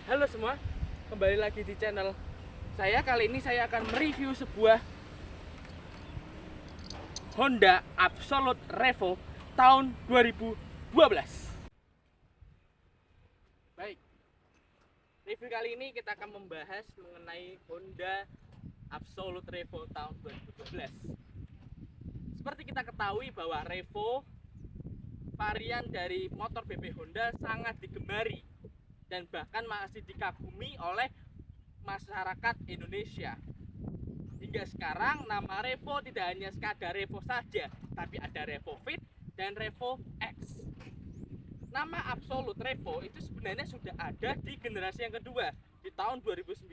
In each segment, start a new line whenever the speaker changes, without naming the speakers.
Halo semua, kembali lagi di channel saya. Kali ini saya akan mereview sebuah Honda Absolute Revo tahun 2012. Baik, review kali ini kita akan membahas mengenai Honda Absolute Revo tahun 2012. Seperti kita ketahui bahwa Revo varian dari motor BB Honda sangat digemari dan bahkan masih dikagumi oleh masyarakat Indonesia. Hingga sekarang nama Revo tidak hanya sekadar Revo saja, tapi ada Revo Fit dan Revo X. Nama Absolute Revo itu sebenarnya sudah ada di generasi yang kedua di tahun 2009,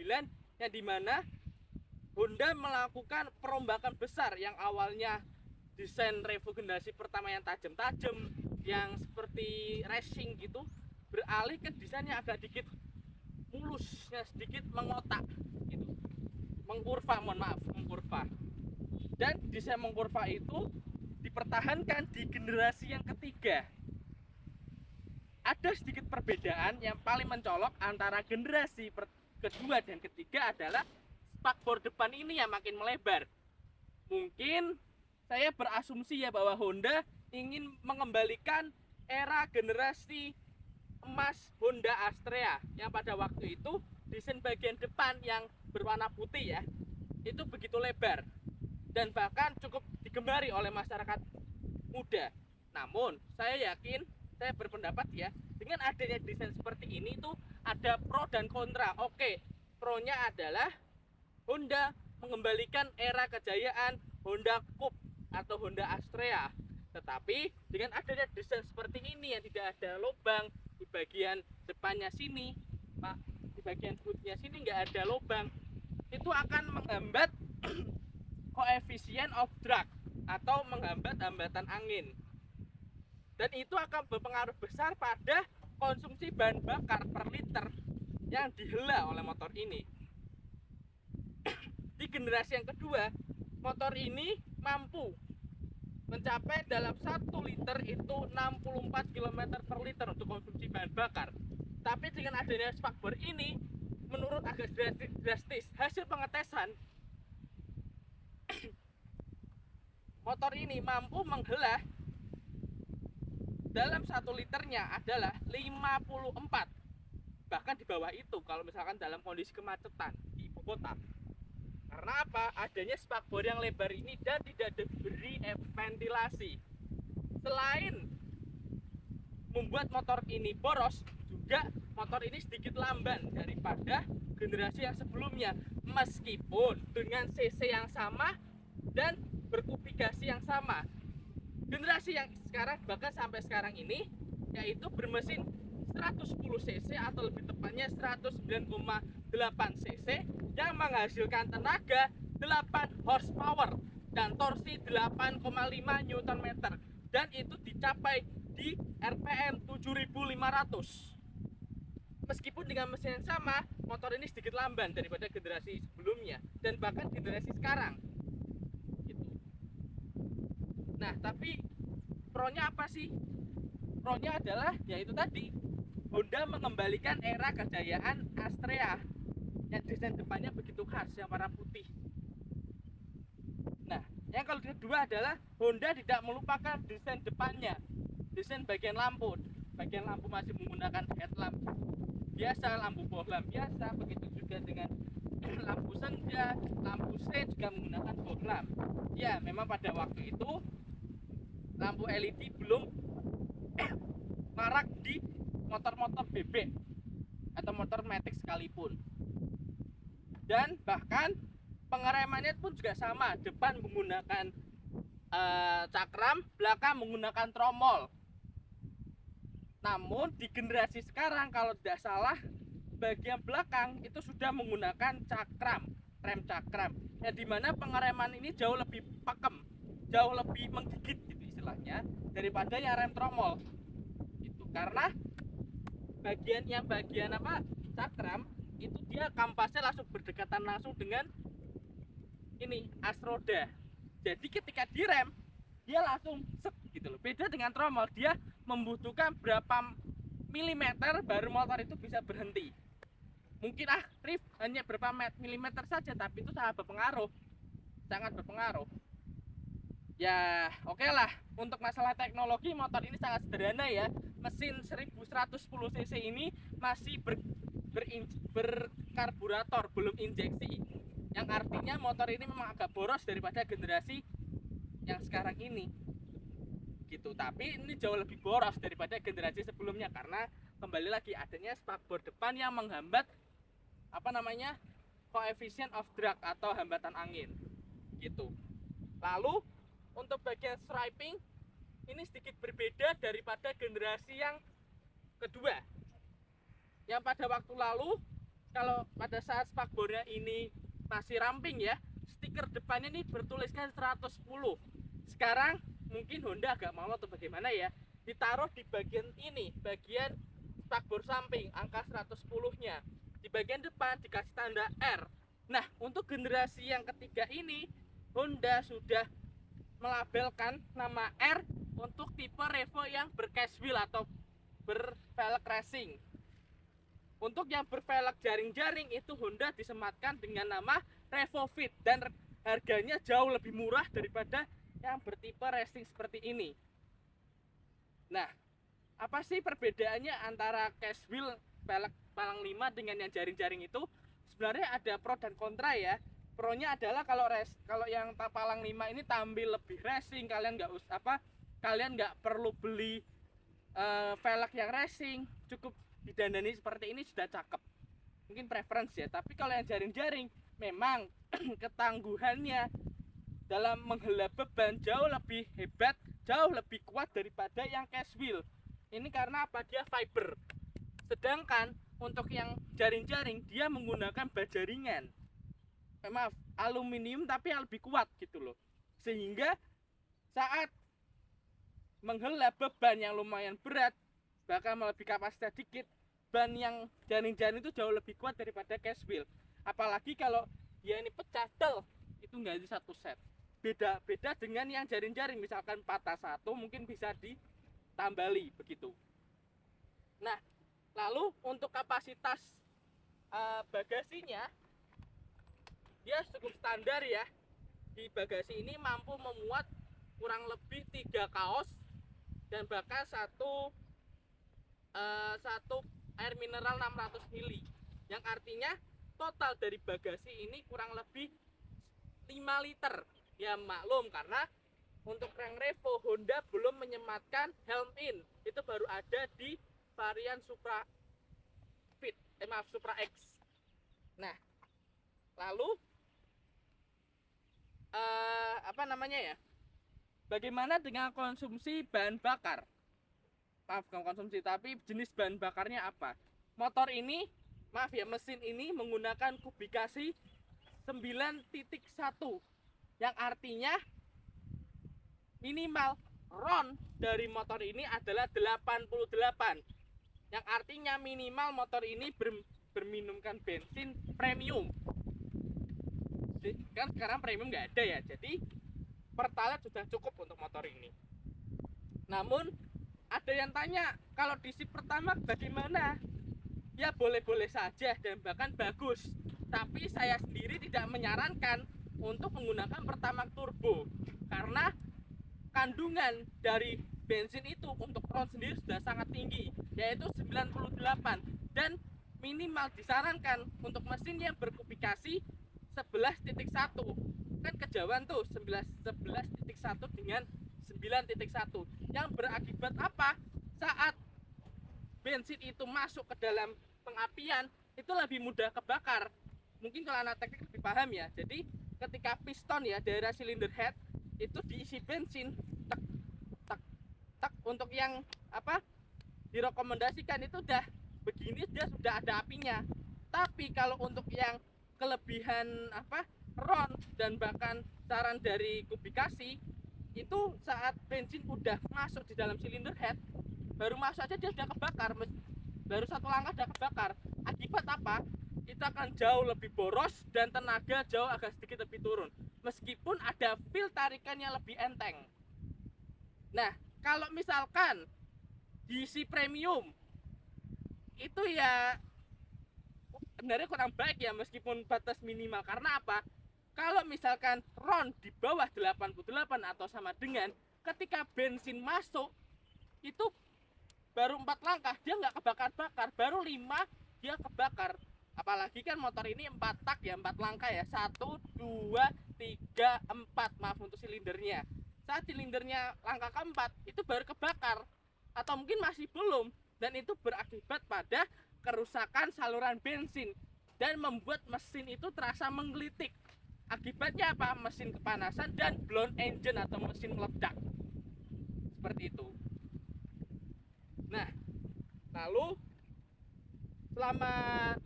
yang dimana Honda melakukan perombakan besar. Yang awalnya desain Revo generasi pertama yang tajam-tajam, yang seperti racing gitu, beralih ke desain yang agak dikit mulus, sedikit mengotak gitu, mengkurva. Dan desain mengkurva itu dipertahankan di generasi yang ketiga. Ada sedikit perbedaan yang paling mencolok antara generasi kedua dan ketiga adalah spakbor depan ini yang makin melebar. Mungkin saya berasumsi ya bahwa Honda ingin mengembalikan era generasi emas Honda Astrea yang pada waktu itu desain bagian depan yang berwarna putih ya, itu begitu lebar dan bahkan cukup digemari oleh masyarakat muda. Namun saya berpendapat ya, dengan adanya desain seperti ini tuh ada pro dan kontra. Oke, pro-nya adalah Honda mengembalikan era kejayaan Honda Coupe atau Honda Astrea. Tetapi dengan adanya desain seperti ini yang tidak ada lubang di bagian depannya sini, Pak, di bagian bootnya sini nggak ada lubang, itu akan menghambat koefisien of drag atau menghambat hambatan angin, dan itu akan berpengaruh besar pada konsumsi bahan bakar per liter yang dihela oleh motor ini. Di generasi yang kedua, motor ini mampu mencapai dalam 1 liter itu 64 km per liter untuk konsumsi bahan bakar. Tapi dengan adanya spakbor ini menurut agak drastis. Hasil pengetesan, motor ini mampu menghela dalam 1 liternya adalah 54, bahkan di bawah itu kalau misalkan dalam kondisi kemacetan di ibu kota. Karena apa? Adanya spakbor yang lebar ini dan tidak diberi ventilasi. Selain membuat motor ini boros, juga motor ini sedikit lamban daripada generasi yang sebelumnya, meskipun dengan cc yang sama dan berkubikasi yang sama. Generasi yang sekarang, bahkan sampai sekarang ini, yaitu bermesin 110 cc atau lebih tepatnya 109,8 cc yang menghasilkan tenaga 8 horsepower dan torsi 8,5 Nm, dan itu dicapai di RPM 7500. Meskipun dengan mesin yang sama, motor ini sedikit lamban daripada generasi sebelumnya dan bahkan generasi sekarang gitu. Nah, tapi pro-nya apa sih? Pro-nya adalah yaitu tadi, Honda mengembalikan era kejayaan Astrea yang desain depannya begitu khas yang warna putih. Nah, yang kedua adalah Honda tidak melupakan desain depannya, desain bagian lampu. Bagian lampu masih menggunakan headlamp biasa, lampu bohlam biasa, begitu juga dengan lampu senja, lampu sen juga menggunakan bohlam. Ya, memang pada waktu itu lampu LED belum marak di motor-motor bebek atau motor matic sekalipun. Dan bahkan pengeremannya pun juga sama, depan menggunakan cakram, belakang menggunakan tromol. Namun di generasi sekarang kalau tidak salah, bagian belakang itu sudah menggunakan cakram, rem cakram, yang dimana pengereman ini jauh lebih pakem, jauh lebih menggigit gitu istilahnya, daripada yang rem tromol itu. Karena bagian cakram itu dia kampasnya langsung berdekatan langsung dengan ini as roda. Jadi ketika direm dia langsung set gitu loh. Beda dengan tromol, dia membutuhkan berapa milimeter baru motor itu bisa berhenti. mungkin rif hanya berapa milimeter saja, tapi itu sangat berpengaruh. Ya oke lah, untuk masalah teknologi motor ini sangat sederhana ya. Mesin 1110 cc ini masih berkarburator, belum injeksi, yang artinya motor ini memang agak boros daripada generasi yang sekarang ini gitu. Tapi ini jauh lebih boros daripada generasi sebelumnya karena kembali lagi adanya spakbor depan yang menghambat coefficient of drag atau hambatan angin gitu. Lalu untuk bagian striping ini sedikit berbeda daripada generasi yang kedua. Yang pada waktu lalu, kalau pada saat spakbornya ini masih ramping ya, stiker depannya ini bertuliskan 110. Sekarang mungkin Honda agak mau atau bagaimana ya, ditaruh di bagian ini, bagian spakbor samping, angka 110-nya. Di bagian depan dikasih tanda R. Nah, untuk generasi yang ketiga ini, Honda sudah melabelkan nama R untuk tipe Revo yang bercase wheel atau bervelg racing. Untuk yang bervelg jaring-jaring itu Honda disematkan dengan nama Revo Fit dan harganya jauh lebih murah daripada yang bertipe racing seperti ini. Nah, apa sih perbedaannya antara case wheel velg palang 5 dengan yang jaring-jaring itu? Sebenarnya ada pro dan kontra ya. Pro-nya adalah kalau yang palang 5 ini tampil lebih racing, kalian nggak perlu beli velg yang racing, cukup didandani seperti ini sudah cakep. Mungkin preference ya, tapi kalau yang jaring-jaring memang ketangguhannya dalam menghela beban jauh lebih hebat, jauh lebih kuat daripada yang case wheel. Ini karena apa? Dia fiber. Sedangkan untuk yang jaring-jaring dia menggunakan baja ringan. Maaf, aluminium tapi yang lebih kuat gitu loh. Sehingga saat menghela beban yang lumayan berat, bahkan melebihi kapasitas sedikit, ban yang jaring-jaring itu jauh lebih kuat daripada case wheel. Apalagi kalau dia ini pecah itu nggak di satu set. Beda dengan yang jaring-jaring, misalkan patah satu mungkin bisa ditambali begitu. Nah, lalu untuk kapasitas bagasinya dia cukup standar ya. Di bagasi ini mampu memuat kurang lebih 3 kaos dan bahkan satu air mineral 600 ml, yang artinya total dari bagasi ini kurang lebih 5 liter. Ya maklum karena untuk yang Revo Honda belum menyematkan helm in, itu baru ada di varian Supra X. Nah, lalu bagaimana dengan konsumsi bahan bakar? Maaf, bukan konsumsi, tapi jenis bahan bakarnya apa? Mesin ini menggunakan kubikasi 9.1, yang artinya minimal RON dari motor ini adalah 88, yang artinya minimal motor ini berminumkan bensin premium. Kan sekarang premium nggak ada ya, jadi Pertalite sudah cukup untuk motor ini. Namun ada yang tanya, kalau DC pertama bagaimana? Ya boleh-boleh saja dan bahkan bagus, tapi saya sendiri tidak menyarankan untuk menggunakan Pertamax turbo karena kandungan dari bensin itu untuk RON sendiri sudah sangat tinggi, yaitu 98, dan minimal disarankan untuk mesin yang berkubikasi 11.1. Kan kejauhan tuh 11.1 dengan 9.1, yang berakibat apa? Saat bensin itu masuk ke dalam pengapian itu lebih mudah kebakar. Mungkin kalau anak teknik lebih paham ya. Jadi ketika piston ya, daerah silinder head itu diisi bensin, untuk yang direkomendasikan itu udah begini, dia sudah ada apinya. Tapi kalau untuk yang kelebihan RON dan bahkan saran dari kubikasi itu saat bensin udah masuk di dalam silinder head, baru masuk aja dia udah kebakar, baru satu langkah udah kebakar. Akibat apa? Itu akan jauh lebih boros dan tenaga jauh agak sedikit lebih turun, meskipun ada feel tarikannya lebih enteng. Nah, kalau misalkan DC premium itu ya sebenarnya kurang baik ya, meskipun batas minimal. Karena apa? Kalau misalkan RON di bawah 88 atau sama dengan, ketika bensin masuk itu baru 4 langkah dia nggak kebakar-bakar, baru 5 dia kebakar. Apalagi kan motor ini 4 tak ya, 4 langkah ya, 1, 2, 3, 4, maaf untuk silindernya. Saat silindernya langkah keempat itu baru kebakar, atau mungkin masih belum, dan itu berakibat pada kerusakan saluran bensin dan membuat mesin itu terasa menggelitik. Akibatnya apa? Mesin kepanasan dan blown engine atau mesin meledak. Seperti itu. Nah, lalu selama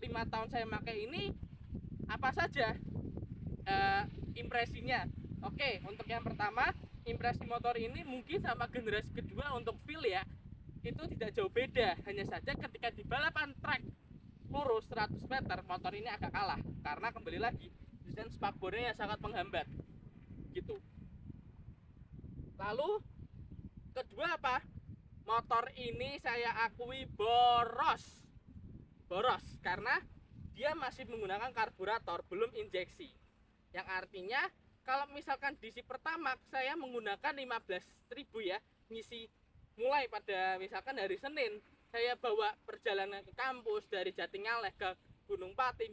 5 tahun saya pakai ini, apa saja impresinya? Oke, untuk yang pertama, impresi motor ini mungkin sama generasi kedua untuk feel ya, itu tidak jauh beda. Hanya saja ketika di balapan track lurus 100 meter, motor ini agak kalah karena kembali lagi desain spakbornya yang sangat menghambat gitu. Lalu kedua apa? Motor ini saya akui boros karena dia masih menggunakan karburator, belum injeksi. Yang artinya kalau misalkan diisi pertamax saya menggunakan 15.000 ya, ngisi mulai pada misalkan hari Senin saya bawa perjalanan ke kampus dari Jatingaleh ke Gunung Pati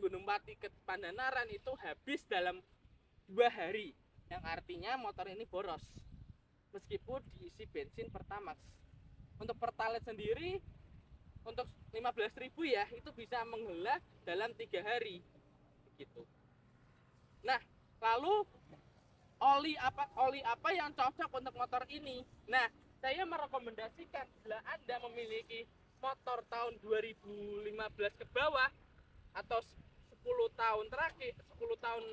ke Pandanaran, itu habis dalam 2 hari. Yang artinya motor ini boros meskipun diisi bensin pertamax. Untuk pertalite sendiri untuk 15.000 ya, itu bisa menghela dalam 3 hari gitu. Nah, lalu oli apa yang cocok untuk motor ini? Nah, saya merekomendasikan bila Anda memiliki motor tahun 2015 ke bawah atau 10 tahun terakhir, 10 tahun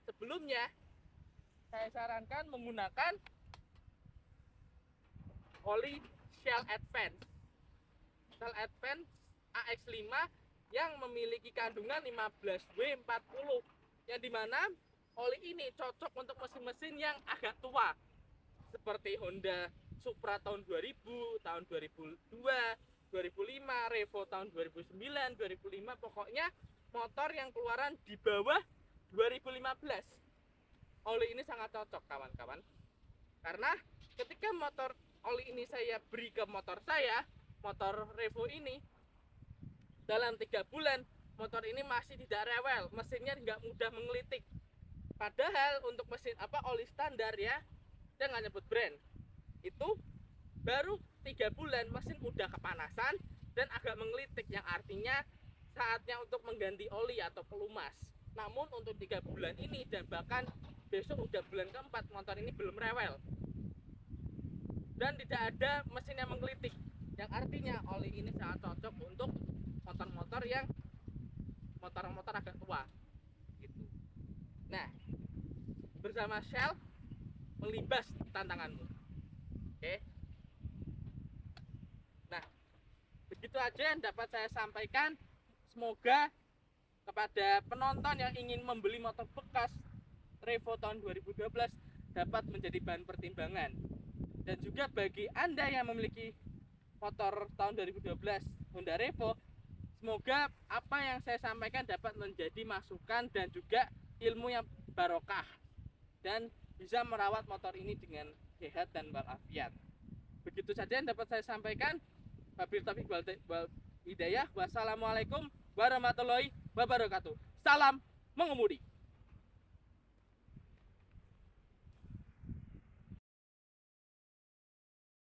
sebelumnya, saya sarankan menggunakan oli Shell Advance AX5 yang memiliki kandungan 15W40, yang dimana oli ini cocok untuk mesin-mesin yang agak tua seperti Honda Supra tahun 2000, tahun 2002, 2005, Revo tahun 2009, 2005, pokoknya motor yang keluaran di bawah 2015. Oli ini sangat cocok kawan-kawan, karena ketika motor oli ini saya beri ke motor saya, motor Revo ini, dalam 3 bulan motor ini masih tidak rewel, mesinnya nggak mudah menggelitik. Padahal untuk mesin oli standar ya, saya nggak nyebut brand, itu baru 3 bulan mesin udah kepanasan dan agak menggelitik, yang artinya saatnya untuk mengganti oli atau pelumas. Namun untuk 3 bulan ini dan bahkan besok udah bulan keempat, motor ini belum rewel dan tidak ada mesin yang menggelitik, yang artinya oli ini sangat cocok untuk motor-motor agak tua gitu. Nah, bersama Shell melibas tantanganmu. Oke. Nah, begitu aja yang dapat saya sampaikan. Semoga kepada penonton yang ingin membeli motor bekas Revo tahun 2012 dapat menjadi bahan pertimbangan. Dan juga bagi Anda yang memiliki motor tahun 2012 Honda Revo, semoga apa yang saya sampaikan dapat menjadi masukan dan juga ilmu yang barokah dan bisa merawat motor ini dengan sehat dan walafiat. Begitu saja yang dapat saya sampaikan. Wabillahi taufiq wal hidayah. Wassalamualaikum warahmatullahi wabarakatuh. Salam mengemudi.